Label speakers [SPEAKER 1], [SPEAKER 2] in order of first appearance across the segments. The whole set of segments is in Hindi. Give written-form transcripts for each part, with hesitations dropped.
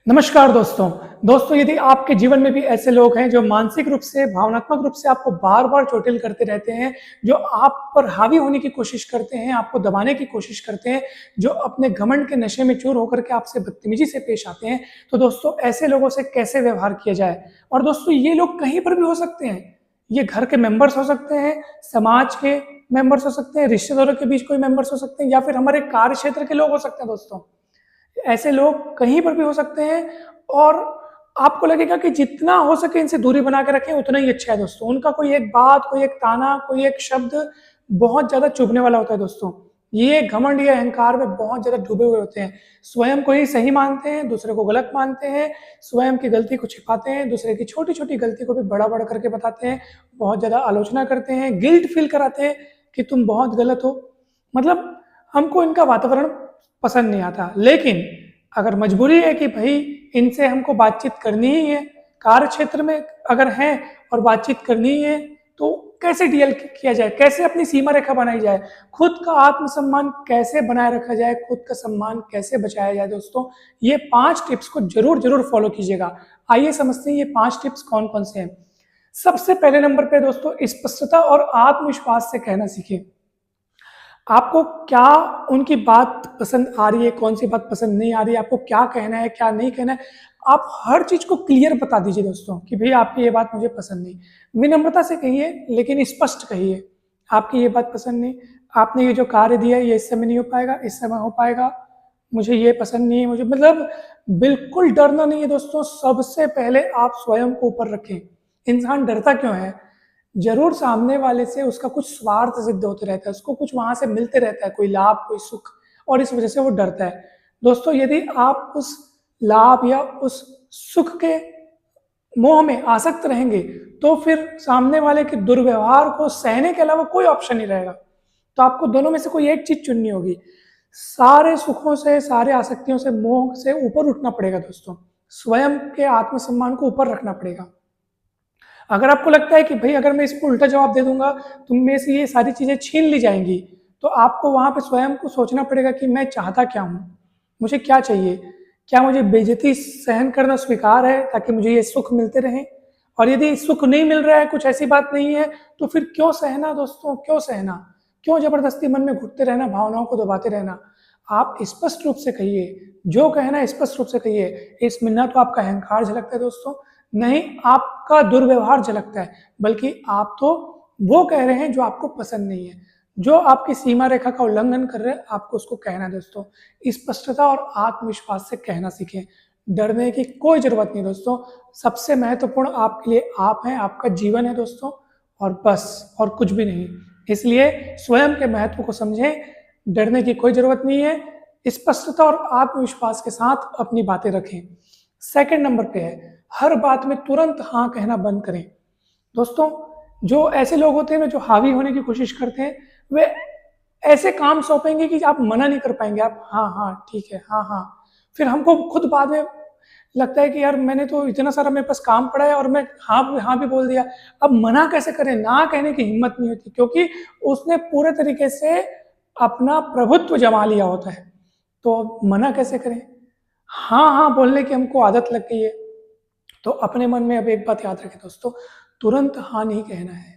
[SPEAKER 1] नमस्कार दोस्तों। यदि आपके जीवन में भी ऐसे लोग हैं जो मानसिक रूप से, भावनात्मक रूप से आपको बार-बार चोटिल करते रहते हैं, जो आप पर हावी होने की कोशिश करते हैं, आपको दबाने की कोशिश करते हैं, जो अपने घमंड के नशे में चूर होकर के आपसे बदतमीजी से पेश आते हैं, तो दोस्तों ऐसे लोगों से कैसे व्यवहार किया जाए? और दोस्तों ये लोग कहीं पर भी हो सकते हैं। ये घर के मेंबर्स हो सकते हैं, समाज के मेंबर्स हो सकते हैं, रिश्तेदारों के बीच कोई मेंबर्स हो सकते हैं या फिर हमारे कार्य क्षेत्र के लोग हो सकते हैं दोस्तों। ऐसे लोग कहीं पर भी हो सकते हैं और आपको लगेगा कि जितना हो सके इनसे दूरी बना के रखें उतना ही अच्छा है दोस्तों। उनका कोई एक बात, कोई एक ताना, कोई एक शब्द बहुत ज़्यादा चुभने वाला होता है दोस्तों। ये घमंड, ये अहंकार में बहुत ज़्यादा डूबे हुए होते हैं। स्वयं को ही सही मानते हैं, दूसरे को गलत मानते हैं, स्वयं की गलती को छिपाते हैं, दूसरे की छोटी-छोटी गलती को भी बड़ा-बड़ा करके बताते हैं, बहुत ज़्यादा आलोचना करते हैं, गिल्ट फील कराते हैं कि तुम बहुत गलत हो। मतलब हमको इनका वातावरण पसंद नहीं आता। लेकिन अगर मजबूरी है कि भई इनसे हमको बातचीत करनी ही है, कार्य क्षेत्र में अगर हैं और बातचीत करनी ही है, तो कैसे डील किया जाए? कैसे अपनी सीमा रेखा बनाई जाए? खुद का आत्मसम्मान कैसे बनाए रखा जाए? खुद का सम्मान कैसे बचाया जाए दोस्तों? ये 5 टिप्स को ज़रूर फ़ॉलो कीजिएगा। आइए समझते हैं ये 5 टिप्स कौन-कौन से हैं। सबसे पहले नंबर पे दोस्तों स्पष्टता और आत्मविश्वास से कहना सीखिए। आपको क्या उनकी बात पसंद आ रही है, कौन-सी बात पसंद नहीं आ रही है, आपको क्या कहना है, क्या नहीं कहना है, आप हर चीज़ को क्लियर बता दीजिए दोस्तों कि भई आपकी ये बात मुझे पसंद नहीं। विनम्रता से कहिए लेकिन स्पष्ट कहिए, आपकी ये बात पसंद नहीं, आपने ये जो कार्य दिया है ये इस समय नहीं हो पाएगा, इस समय हो पाएगा, मुझे ये पसंद नहीं है, मुझे मतलब बिल्कुल डरना नहीं है दोस्तों, सबसे पहले आप स्वयं को ऊपर रखें। इंसान डरता क्यों है? ज़रूर सामने वाले से उसका कुछ स्वार्थ सिद्ध होते रहता है, उसको कुछ वहाँ से मिलते रहता है, कोई लाभ, कोई सुख और इस वजह से वो डरता है। दोस्तों यदि आप उस लाभ या उस सुख के मोह में आसक्त रहेंगे, तो फिर सामने वाले के दुर्व्यवहार को सहने के अलावा कोई ऑप्शन नहीं रहेगा। तो आपको दोनों में से कोई एक चीज़ चुननी होगी। सारे सुखों से, सारे आसक्तियों से, मोह से ऊपर उठना पड़ेगा दोस्तों। स्वयं के आत्मसम्मान को ऊपर रखना पड़ेगा। अगर आपको लगता है कि भई अगर मैं इसको उल्टा जवाब दे दूँगा, तो मेरे से ये सारी चीज़ें छीन ली जाएँगी, तो आपको वहाँ पे स्वयं को सोचना पड़ेगा कि मैं चाहता क्या हूँ? मुझे क्या चाहिए? क्या मुझे बेइज़्ज़ती सहन करना स्वीकार है ताकि मुझे ये सुख मिलते रहें? और यदि सुख नहीं मिल रहा है, कुछ ऐसी बात नहीं है, तो फिर क्यों सहना दोस्तों, क्यों सहना? क्यों ज़बरदस्ती मन में घुटते रहना, भावनाओं को दबाते रहना? आप स्पष्ट रूप से कहिए, जो कहना है स्पष्ट रूप से कहिए। इसमें ना तो आपका अहंकार झलकता है दोस्तों, नहीं आपका दुर्व्यवहार झलकता है, बल्कि आप तो वो कह रहे हैं जो आपको पसंद नहीं है। जो आपकी सीमा रेखा का उल्लंघन कर रहे हैं, आपको उसको कहना है दोस्तों। स्पष्टता और आत्मविश्वास से कहना सीखें। डरने की कोई ज़रूरत नहीं दोस्तों। सबसे महत्वपूर्ण आपके लिए आप हैं, आपका जीवन है दोस्तों और बस और कुछ भी नहीं। इसलिए स्वयं के महत्व को समझें, डरने की कोई ज़रूरत नहीं है। स्पष्टता और आत्मविश्वास के साथ अपनी बातें रखें। सेकंड नंबर पे है, हर बात में तुरंत हाँ कहना बंद करें। दोस्तों, जो ऐसे लोग होते हैं ना जो हावी होने की कोशिश करते हैं, वे ऐसे काम सौंपेंगे कि आप मना नहीं कर पाएँगे। आप हाँ, हाँ, ठीक है, हाँ, हाँ। फिर हमको खुद बाद में लगता है कि यार मैंने तो इतना सारा मेरे पास काम पड़ा है और मैं हाँ भी बोल दिया। अब मना कैसे करें? ना कहने की हिम्मत नहीं होती क्योंकि उसने पूरे तरीके से अपना प्रभुत्व जमा लिया होता है। तो मना कैसे करें? हाँ, हाँ बोलने की हमको आदत लग गई है। तो अपने मन में अब एक बात याद रखें दोस्तों, तुरंत हाँ नहीं कहना है।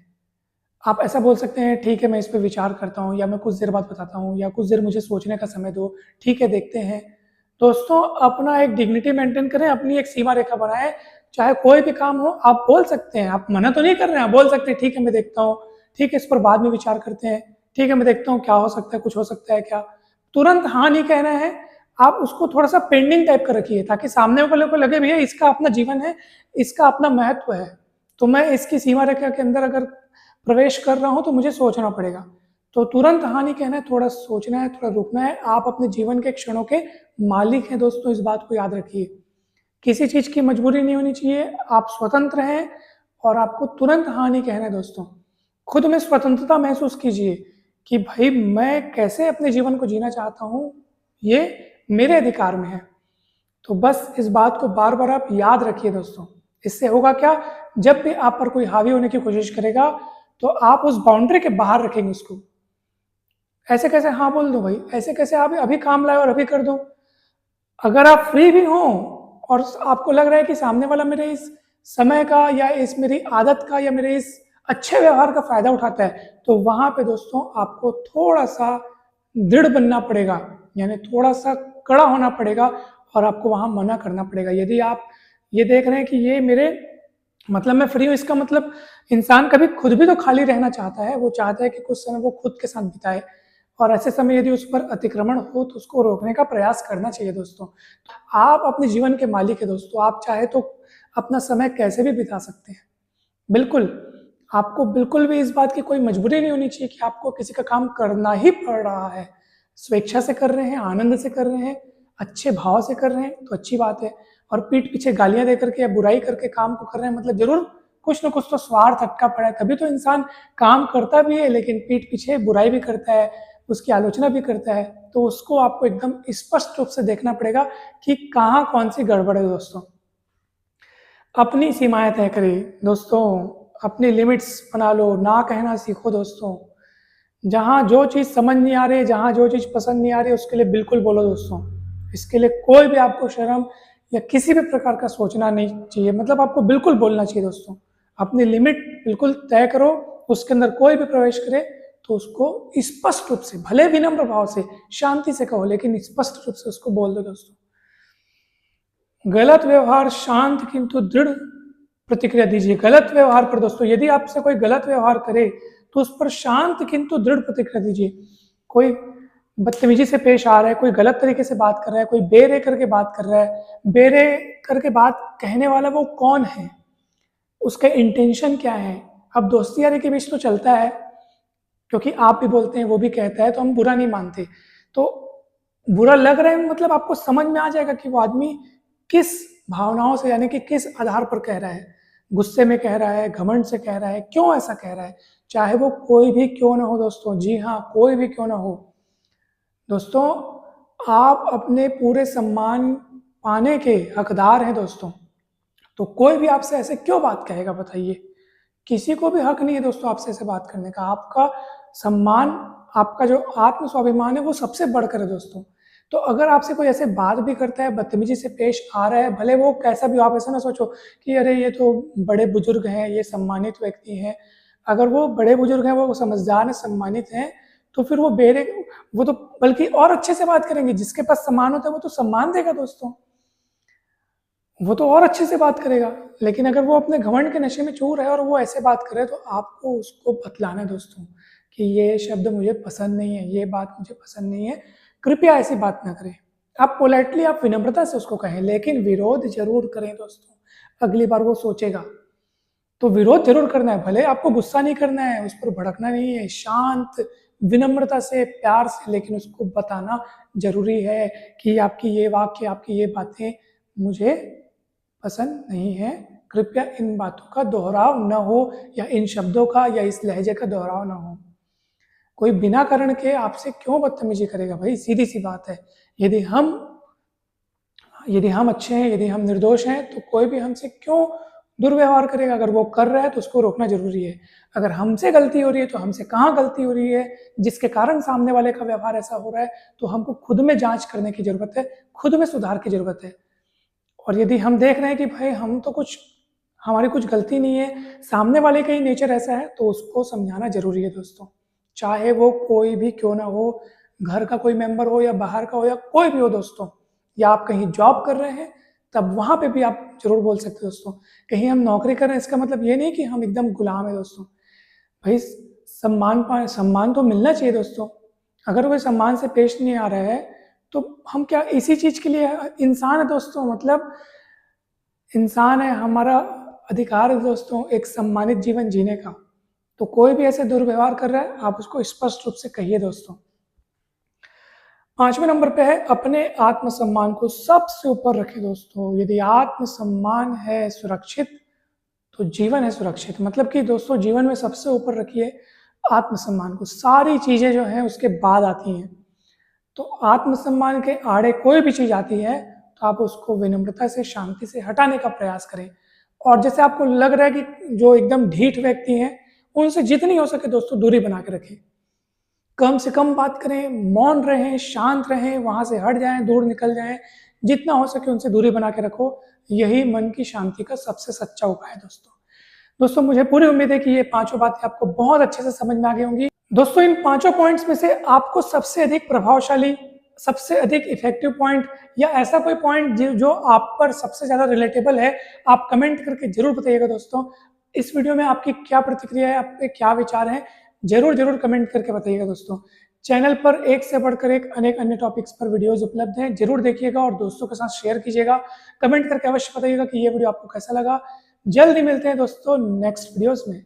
[SPEAKER 1] आप ऐसा बोल सकते हैं, ठीक है मैं इस पे विचार करता हूँ या मैं कुछ देर बाद बताता हूँ या कुछ देर मुझे सोचने का समय दो, ठीक है देखते हैं। दोस्तों अपना एक डिग्निटी मेंटेन करें, अपनी एक सीमा रेखा बनाएँ, चाहे कोई भी काम हो आप बोल सकते हैं, आप मना तो नहीं कर रहे हैं, आप बोल सकते हैं ठीक है मैं देखता हूँ, ठीक है इस पर बाद में विचार करते हैं, ठीक है मैं देखता हूँ क्या हो सकता है, कुछ हो सकता है क्या? तुरंत हाँ नहीं कहना है, आप उसको थोड़ा-सा पेंडिंग टाइप का रखिए ताकि सामने वाले को लगे भैया इसका अपना जीवन है, इसका अपना महत्व है, तो मैं इसकी सीमा रेखा के अंदर अगर प्रवेश कर रहा हूँ तो मुझे सोचना पड़ेगा। तो तुरंत हाँ नहीं कहना है, थोड़ा सोचना है, थोड़ा रुकना है। आप अपने जीवन के क्षणों के मालिक हैं दोस्तों, इस बात को याद रखिए। किसी चीज़ की मजबूरी नहीं होनी चाहिए, आप स्वतंत्र हैं और आपको तुरंत हाँ नहीं कहना है दोस्तों। खुद में स्वतंत्रता महसूस कीजिए कि भाई मैं कैसे अपने जीवन को जीना चाहता हूँ, ये मेरे अधिकार में है। तो बस इस बात को बार-बार आप याद रखिए दोस्तों। इससे होगा क्या, जब भी आप पर कोई हावी होने की कोशिश करेगा, तो आप उस बाउंड्री के बाहर रखेंगे उसको। ऐसे कैसे हाँ बोल दूँ भाई? ऐसे कैसे आप अभी काम लाए और अभी कर दूँ? अगर आप फ्री भी हों, और आपको लग रहा है कि सामने वाला मेरे इस समय का या इस मेरी आदत का या मेरे इस अच्छे व्यवहार का फायदा उठाता है, तो वहां पे दोस्तों आपको थोड़ा सा दृढ़ बनना पड़ेगा, यानी थोड़ा सा कड़ा होना पड़ेगा और आपको वहां मना करना पड़ेगा। यदि आप ये देख रहे हैं कि ये मेरे मतलब मैं फ्री हूँ, इसका मतलब इंसान कभी खुद भी तो खाली रहना चाहता है, वो चाहता है कि कुछ समय वो खुद के साथ बिताए, और ऐसे समय यदि उस पर अतिक्रमण हो तो उसको रोकने का प्रयास करना चाहिए दोस्तों। आप अपने जीवन के मालिक है दोस्तों, आप चाहे तो अपना समय कैसे भी बिता सकते हैं। बिल्कुल, आपको बिल्कुल भी इस बात की कोई मजबूरी नहीं होनी चाहिए कि आपको किसी का काम करना ही पड़ रहा है। स्वेच्छा से कर रहे हैं, आनंद से कर रहे हैं, अच्छे भाव से कर रहे हैं तो अच्छी बात है, और पीठ पीछे गालियां दे करके या बुराई करके काम को कर रहे हैं मतलब जरूर कुछ ना कुछ तो स्वार्थ अटका पड़ा है। तभी तो इंसान काम करता भी है लेकिन पीठ पीछे बुराई भी करता है, उसकी आलोचना भी करता है। तो उसको आपको एकदम स्पष्ट रूप से देखना पड़ेगा कि कहाँ कौन सी गड़बड़ है दोस्तों। अपनी सीमाएं तय करें दोस्तों, अपनी लिमिट्स बना लो, ना कहना सीखो दोस्तों। जहाँ जो चीज़ समझ नहीं आ रही, जहाँ जो चीज़ पसंद नहीं आ रही, उसके लिए बिल्कुल बोलो दोस्तों। इसके लिए कोई भी आपको शर्म या किसी भी प्रकार का सोचना नहीं चाहिए, मतलब आपको बिल्कुल बोलना चाहिए दोस्तों। अपनी लिमिट बिल्कुल तय करो, उसके अंदर कोई भी प्रवेश करे तो उसको स्पष्ट रूप से, भले विनम्र भाव से, शांति से कहो, लेकिन स्पष्ट रूप से उसको बोल दो दोस्तों। गलत व्यवहार शांत किंतु दृढ़ प्रतिक्रिया दीजिए। गलत व्यवहार पर दोस्तों, यदि आपसे कोई गलत व्यवहार करे तो उस पर शांत किंतु दृढ़ प्रतिक्रिया दीजिए। कोई बदतमीजी से पेश आ रहा है, कोई गलत तरीके से बात कर रहा है, कोई बेरे करके बात कर रहा है, बेरे करके बात कहने वाला वो कौन है, उसका इंटेंशन क्या है। अब दोस्ती यारी के बीच तो चलता है, क्योंकि आप भी बोलते हैं वो भी कहता है, तो हम बुरा नहीं मानते। तो बुरा लग रहा है मतलब आपको समझ में आ जाएगा कि वो आदमी किस भावनाओं से, यानी कि किस आधार पर कह रहा है। गुस्से में कह रहा है, घमंड से कह रहा है, क्यों ऐसा कह रहा है, चाहे वो कोई भी क्यों ना हो दोस्तों। जी हाँ, कोई भी क्यों ना हो दोस्तों, आप अपने पूरे सम्मान पाने के हकदार हैं दोस्तों। तो कोई भी आपसे ऐसे क्यों बात कहेगा बताइए। किसी को भी हक नहीं है दोस्तों आपसे ऐसे बात करने का। आपका सम्मान, आपका जो आत्म स्वाभिमान है वो सबसे बढ़कर है दोस्तों। तो अगर आपसे कोई ऐसे बात भी करता है, बदतमीजी से पेश आ रहा है, भले वो कैसा भी हो, आप ऐसा ना सोचो कि अरे ये तो बड़े बुजुर्ग हैं, ये सम्मानित व्यक्ति हैं। अगर वो बड़े बुजुर्ग हैं, वो समझदार हैं, सम्मानित हैं, तो फिर वो तो बल्कि और अच्छे से बात करेंगे। जिसके पास सम्मान होता है वो तो सम्मान देगा दोस्तों, वो तो और अच्छे से बात करेगा। लेकिन अगर वो अपने घमंड के नशे में चूर है और वो ऐसे बात करे, तो आपको उसको बतलाना है दोस्तों कि ये शब्द मुझे पसंद नहीं है, ये बात मुझे पसंद नहीं है, कृपया ऐसी बात ना करें। आप पोलाइटली, आप विनम्रता से उसको कहें, लेकिन विरोध जरूर करें दोस्तों। अगली बार वो सोचेगा। तो विरोध जरूर करना है, भले आपको गुस्सा नहीं करना है, उस पर भड़कना नहीं है, शांत विनम्रता से, प्यार से, लेकिन उसको बताना जरूरी है कि आपकी ये वाक्य, आपकी ये बातें मुझे पसंद नहीं है, कृपया इन बातों का दोहराव न हो, या इन शब्दों का या इस लहजे का दोहराव न हो। कोई बिना कारण के आपसे क्यों बदतमीजी करेगा भाई, सीधी सी बात है। यदि हम यदि हम अच्छे हैं, यदि हम निर्दोष हैं, तो कोई भी हमसे क्यों दुर्व्यवहार करेगा। अगर वो कर रहा है तो उसको रोकना जरूरी है। अगर हमसे गलती हो रही है तो हमसे कहाँ गलती हो रही है, जिसके कारण सामने वाले का व्यवहार ऐसा हो रहा है, तो हमको खुद में जांच करने की जरूरत है, खुद में सुधार की जरूरत है। और यदि हम देख रहे हैं कि भाई हम तो हमारी कुछ गलती नहीं है, सामने वाले का ही नेचर ऐसा है, तो उसको समझाना जरूरी है दोस्तों। चाहे वो कोई भी क्यों ना हो, घर का कोई मेंबर हो या बाहर का हो या कोई भी हो दोस्तों, या आप कहीं जॉब कर रहे हैं तब वहां पे भी आप जरूर बोल सकते हो दोस्तों। कहीं हम नौकरी कर रहे हैं, इसका मतलब ये नहीं कि हम एकदम गुलाम है दोस्तों। भाई सम्मान तो मिलना चाहिए दोस्तों। अगर कोई सम्मान से पेश नहीं आ रहा है तो हम क्या इसी चीज के लिए इंसान है दोस्तों, मतलब इंसान है, हमारा अधिकार है दोस्तों एक सम्मानित जीवन जीने का। तो कोई भी ऐसे दुर्व्यवहार कर रहा है, आप उसको स्पष्ट रूप से कहिए दोस्तों। 5वें नंबर पे है अपने आत्मसम्मान को सबसे ऊपर रखें दोस्तों। यदि आत्मसम्मान है सुरक्षित तो जीवन है सुरक्षित। मतलब कि दोस्तों जीवन में सबसे ऊपर रखिए आत्मसम्मान को, सारी चीजें जो हैं उसके बाद आती हैं। तो आत्मसम्मान के आड़े कोई भी चीज आती है तो आप उसको विनम्रता से, शांति से हटाने का प्रयास करें। और जैसे आपको लग रहा है कि जो एकदम ढीठ व्यक्ति हैं, उनसे जितनी हो सके दोस्तों दूरी बना के रखें। कम से कम बात करें, मौन रहें, शांत रहें, वहां से हट जाएं, दूर निकल जाएं। जितना हो सके उनसे दूरी बना के रखो। यही मन की शांति का सबसे सच्चा उपाय है दोस्तों मुझे पूरी उम्मीद है कि ये पांचों बातें आपको बहुत अच्छे से समझ में आ गई होंगी। दोस्तों इन पांचों पॉइंट्स में से आपको सबसे अधिक प्रभावशाली, सबसे अधिक इफेक्टिव पॉइंट या ऐसा कोई पॉइंट जो आप पर सबसे ज्यादा रिलेटेबल है, आप कमेंट करके जरूर बताइएगा दोस्तों। इस वीडियो में आपकी क्या प्रतिक्रिया है, आपके क्या विचार हैं, जरूर कमेंट करके बताइएगा दोस्तों। चैनल पर एक से बढ़कर एक अनेक अन्य टॉपिक्स पर वीडियोस उपलब्ध हैं, जरूर देखिएगा और दोस्तों के साथ शेयर कीजिएगा। कमेंट करके अवश्य बताइएगा कि ये वीडियो आपको कैसा लगा। जल्द ही मिलते हैं दोस्तों नेक्स्ट वीडियोस में।